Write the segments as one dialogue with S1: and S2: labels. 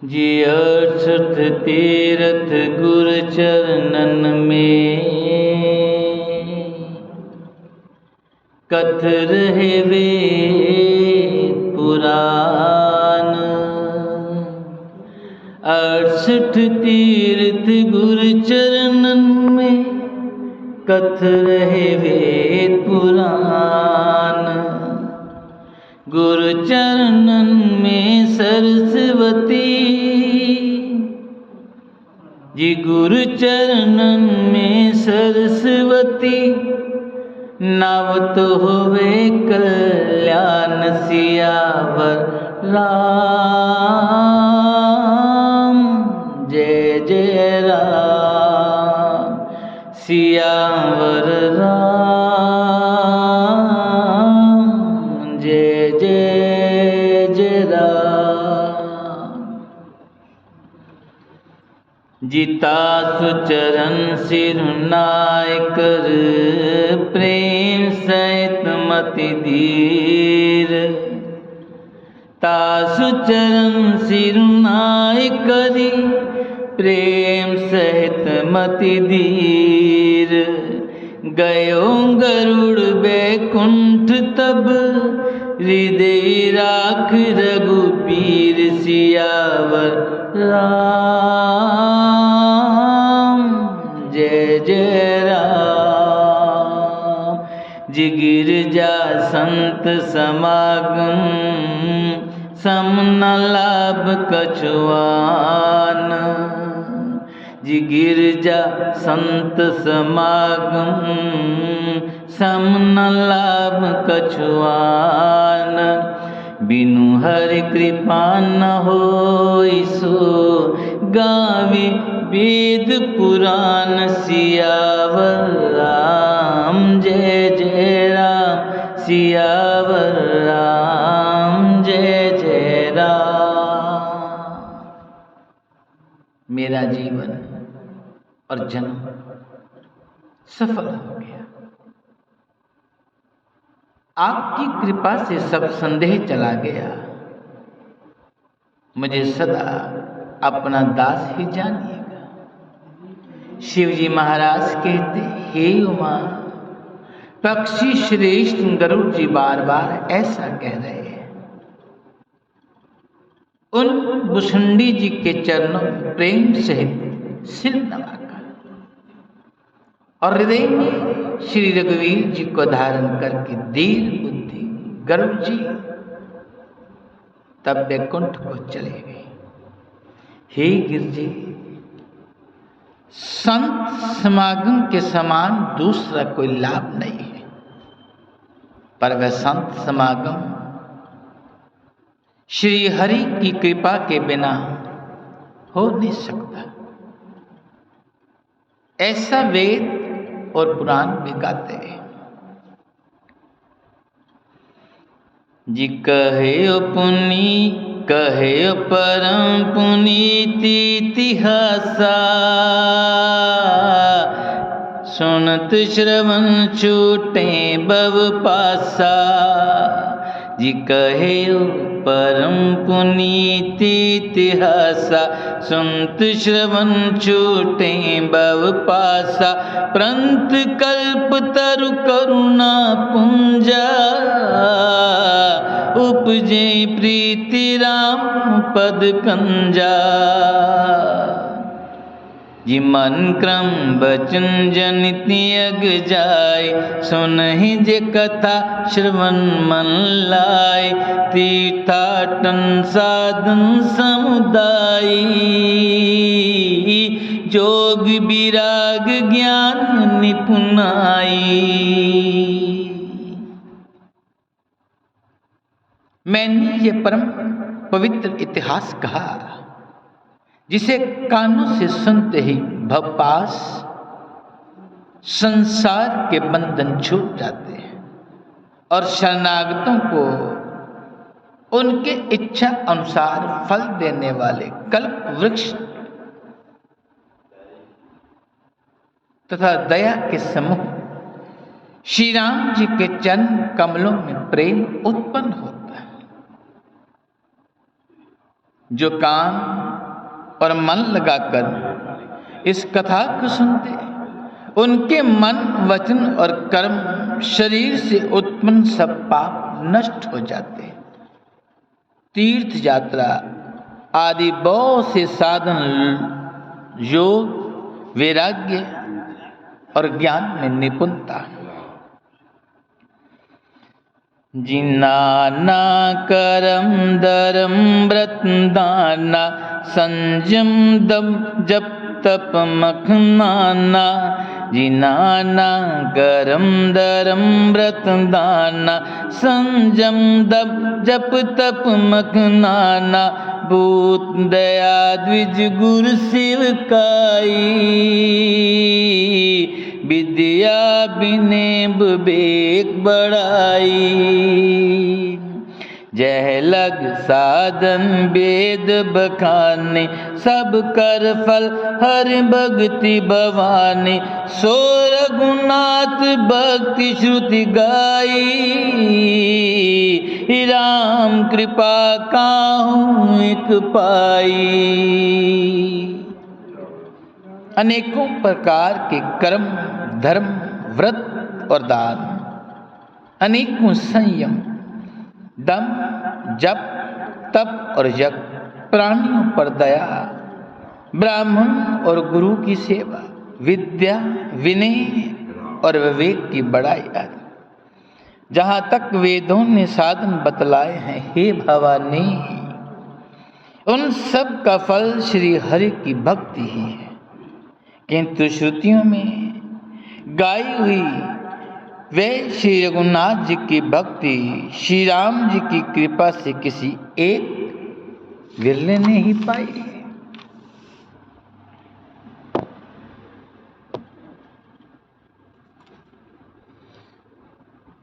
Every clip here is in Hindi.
S1: जी अर्थुत तीरथ गुर चरणन में कथ रहे वेद पुराण। 68 तीर्थ गुर चरणन में कथ रहे वेद पुराण। गुरु चरणन में सरस्वती जी गुरु चरणन में सरस्वती नावत होवे कल्याण सियावर राम। जय जय राम सियावर राम। जय जय जय राम। जिता सुचरण सिरुनाय कर प्रेम सहित मति धीर। तासु चरण सिरुनाय करी प्रेम सहित मति धीर। गयो गरुड़ बैकुंठ तब हृदय राख रघुबीर सियावर राम। जय जय राम। जी गिरजा संत समागम सम न लाभ कछुआन। जी गिरजा संत समागम सम न लाभ कछुआन। बिनु हरि कृपा न होई सो गावे वेद पुराण सियावर राम। जय जय राम सियावर राम। जय जय राम। मेरा जीवन और जन्म सफल हो गया। आपकी कृपा से सब संदेह चला गया। मुझे सदा अपना दास ही जानिएगा। शिवजी महाराज कहते, हे उमा, पक्षी श्रेष्ठ गरुड़ जी बार बार ऐसा कह रहे हैं। उन भुसुंडी जी के चरणों प्रेम सहित सिर नवाकर और हृदय में श्री रघुवीर जी को धारण करके दीन बुद्धि गरुड़ जी तब बैकुंठ को चले गए। हे गिरजे, संत समागम के समान दूसरा कोई लाभ नहीं है, पर वह संत समागम श्री हरि की कृपा के बिना हो नहीं सकता। ऐसा वेद और पुराण भी गाते हैं। जी कहे परम पुनीति इतिहासा। सुनत श्रवण छूटे बव पासा। जी कहे परम पुनीति इतिहासा। सुनत श्रवण छूटे बव पासा। प्रंत कल्प तरु करुणा पुंजा। उपजे प्रीति राम पद कंजा। जी मन क्रम बचन जनित यग जाय। सुनहि जे कथा श्रवण मन लाय। तीर्थाटन साधन समुदायी। जोग विराग ज्ञान निपुणाई। मैंने ये परम पवित्र इतिहास कहा जिसे कानों से सुनते ही भवपाश संसार के बंधन छूट जाते हैं और शरणागतों को उनके इच्छा अनुसार फल देने वाले कल्प वृक्ष तथा दया के समूह श्री राम जी के चरण कमलों में प्रेम उत्पन्न होता है। जो काम और मन लगाकर इस कथा को सुनते, उनके मन, वचन और कर्म, शरीर से उत्पन्न सब पाप नष्ट हो जाते। तीर्थ यात्रा आदि बहुत से साधन योग, वैराग्य और ज्ञान में निपुणता। जिनाना करम धर्म व्रत दाना, संयम दम जप तप मखनाना। जिनाना करम धर्म व्रत दाना, संयम दम जप तप मखनाना। भूत दया द्विज गुरु सेवकाई, विद्या विनय विवेक बढ़ाई। जह लग साधन वेद बखाने, सब कर फल हरि भक्ति भवानी। सो रघुनाथ भक्ति श्रुति गाई, राम कृपा काहू एक पाई। अनेकों प्रकार के कर्म, धर्म, व्रत और दान, अनेकों संयम, दम, जप, तप और यज्ञ, प्राणियों पर दया, ब्राह्मण और गुरु की सेवा, विद्या, विनय और विवेक की बढ़ाई आदि, जहाँ तक वेदों ने साधन बतलाए हैं, हे भवानी, उन सब का फल श्री हरि की भक्ति ही है। किंतु श्रुतियों में गाई हुई वे श्री रघुनाथ जी की भक्ति श्री राम जी की कृपा से किसी एक विरले ने ही पाई।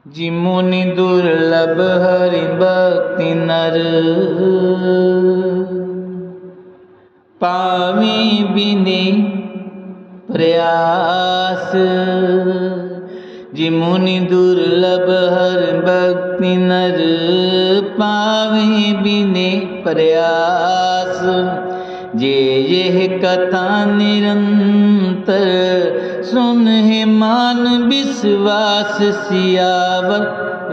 S1: जी मुनि दुर्लभ हरि भक्ति नर, पावी बिने प्रयास। जी मुनि दुर्लभ हरि भक्ति नर, पावे बिने प्रयास। जे यह कथा निरंतर सुन है मान विश्वास। सियावर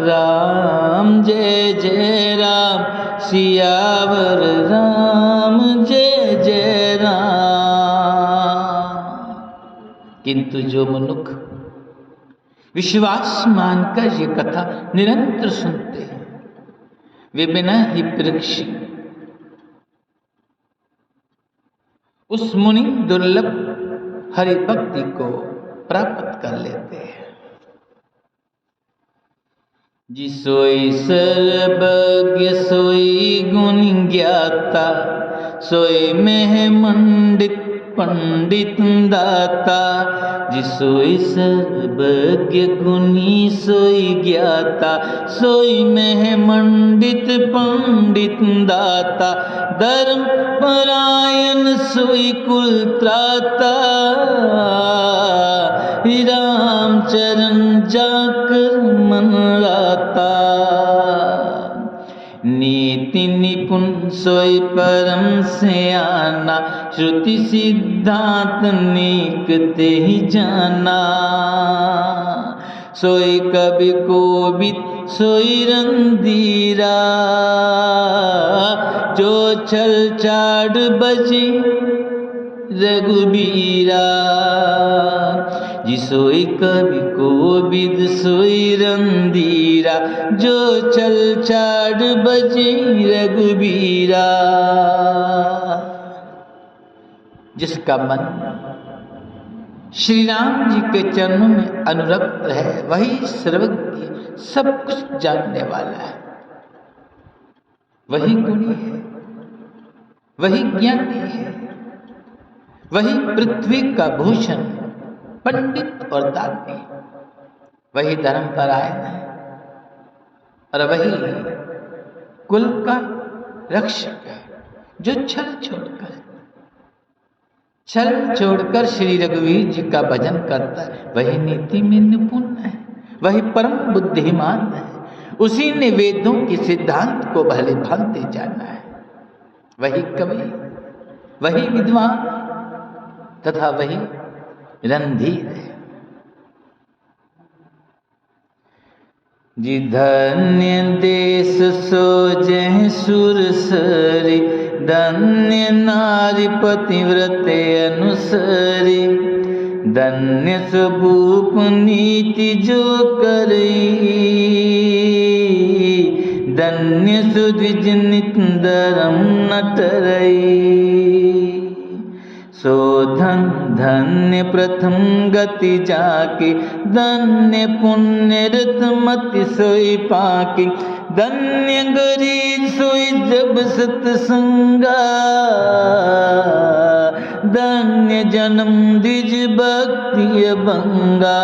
S1: राम जय जय राम, सियावर राम जय जय राम। किंतु जो मनुष्य विश्वास मानकर ये कथा निरंतर सुनते हैं, वे बिना ही परीक्षित उस मुनि दुर्लभ हरि भक्ति को प्राप्त कर लेते हैं। जी सोई सर्वज्ञ सोई गुण ज्ञाता, सोई मेह मंडित पंडित दाता। जी सोई सर्वज्ञ गुणी सोई ज्ञाता, सोई मेह मंडित पंडित दाता। धर्म परायण सोई कुल त्राता, राम चरण जाकर मन राता। नीति निपुण सोई परम सयाना, श्रुति सिद्धांत नेक ते ही जाना। सोई कवि कोविद सोई रंधीरा, जो छल चाड़ बचे रघुबीरा। जी सोई कवि कोविद सोई रंधीरा, जो छल चाड़ बचे रघुबीरा। जिसका मन श्री राम जी के चरणों में अनुरक्त है, वही सर्वज्ञ सब कुछ जानने वाला है, वही गुणी है, वही ज्ञानी है, वही पृथ्वी का भूषण, पंडित और दानी, वही धर्मपरायण है और वही कुल का रक्षक है, जो छल छोड़कर श्री रघुवीर जी का भजन करता है। वही नीति में निपुण है, वही परम बुद्धिमान है, उसी ने वेदों के सिद्धांत को भले भांति जाना है। वही कवि, वही विद्वान तथा वही रणधीर है। जी धन्य देश सो जह सुरसरी, धन्य नारी पतिव्रत अनुसरी, धन्य स्वरूप नीति जो करई, धन्य सुद्विज नित धर्म न टरई। सो धन्य प्रथम गति जाके, धन्य पुण्य रतमति सोई पाके, धन्य गरीब सोई जब सत्संगा, धन्य जन्म द्विज भक्ति अभंगा।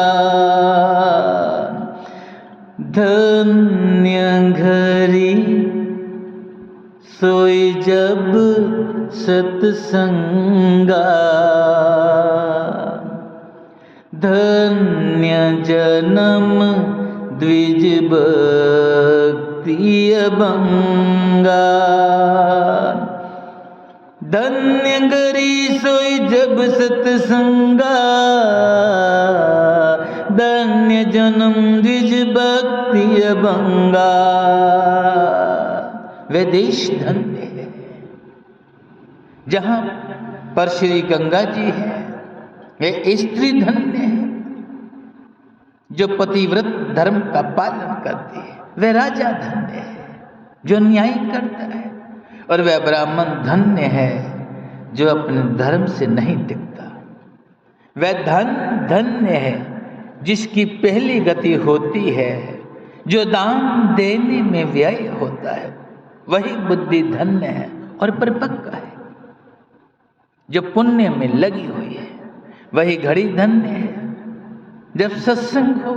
S1: धन्य घरी सोई जब सत्संगा, धन्य जन्म द्विज भक्ति अभंगा। धन्य गरी सोई जब सत्संगा, धन्य जन्म द्विज भक्ति अभंगा। वे देश धन्य है जहाँ पर श्री गंगा जी है। वे स्त्री धन्य है जो पतिव्रत धर्म का पालन करती है। वे राजा धन्य है जो न्याय करता है। और वह ब्राह्मण धन्य है जो अपने धर्म से नहीं टिकता। वह धन्य है जिसकी पहली गति होती है, जो दान देने में व्यय होता है। वही बुद्धि धन्य है और परिपक्व है, जो पुण्य में लगी हुई है। वही घड़ी धन्य है जब सत्संग हो,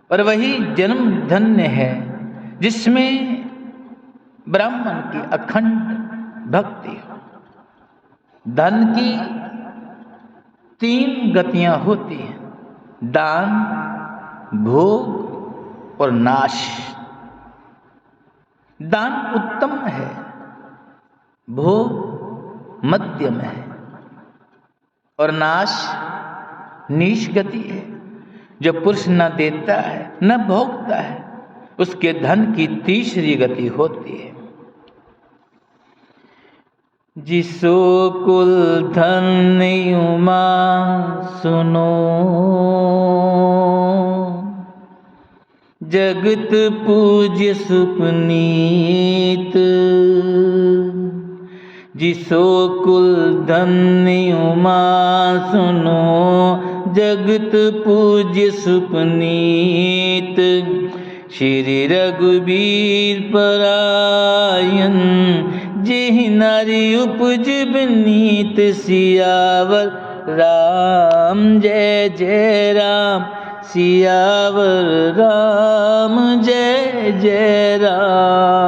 S1: और वही जन्म धन्य है जिसमें ब्राह्मण की अखंड भक्ति हो। धन की 3 गतियां होती हैं, दान, भोग और नाश। दान उत्तम है, भोग मध्यम है और नाश नीच गति है। जो पुरुष न देता है न भोगता है, उसके धन की तीसरी गति होती है। जिसो कुल धन्य उमा सुनो, जगत पूज्य सुपनीत। जिसो कुल धन्य उमा सुनो, जगत पूज्य सुपनीत। श्री रघुबीर परायण, जेहि नारी उपज बनीत। सियावर राम जय जय राम, सियावर राम जय जय राम।